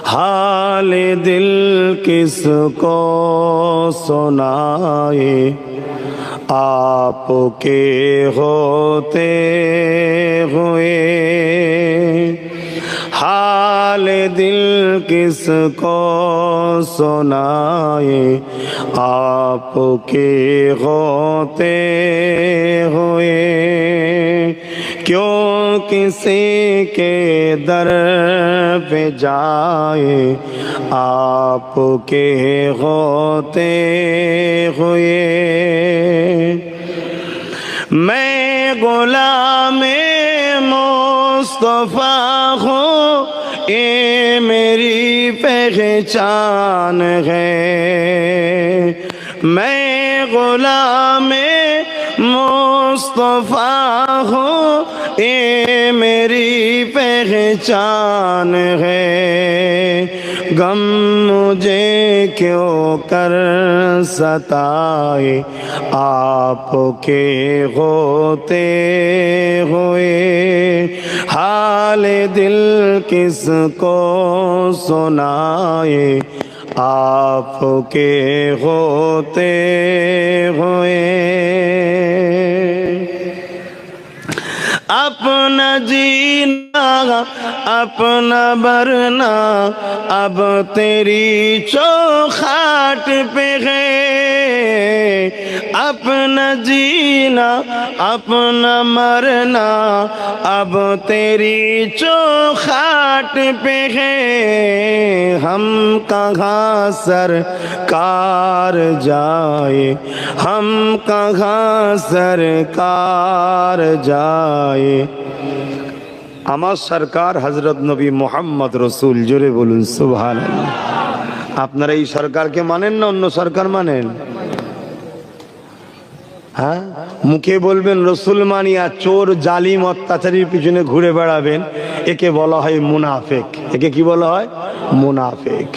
हाल दिल किसको सुनाए आपके होते हुए, हाल दिल किसको सुनाए आपके होते हुए। क्यों किसी के दर पे जाए आपके होते हुए। मैं गुलामे मुस्तफा हूँ, ये मेरी पहचान है। मैं गुलामे मुस्तफा हूँ, ये मेरी पहचान है। गम मुझे क्यों कर सताए आपके होते हुए। हाल दिल किसको सुनाए आपके होते हुए। अपना जीना अपना मरना अब तेरी चौखाट पे है। अपना जीना अपना मरना अब तेरी चौखाट पे है। हम कहाँ सरकार जाए, हम कहाँ सरकार जाए। আমার সরকার হযরত নবী মুহাম্মদ রাসূল। জোরে বলুন সুবহানাল্লাহ। আপনারা এই সরকারকে মানেন না অন্য সরকার মানেন? হ্যাঁ, মুখে বলবেন রসুল মানি আর চোর জালিম অত্যাচারীর পিছনে ঘুরে বেড়াবেন, একে বলা হয় মুনাফিক। একে কি বলা হয়? মুনাফিক।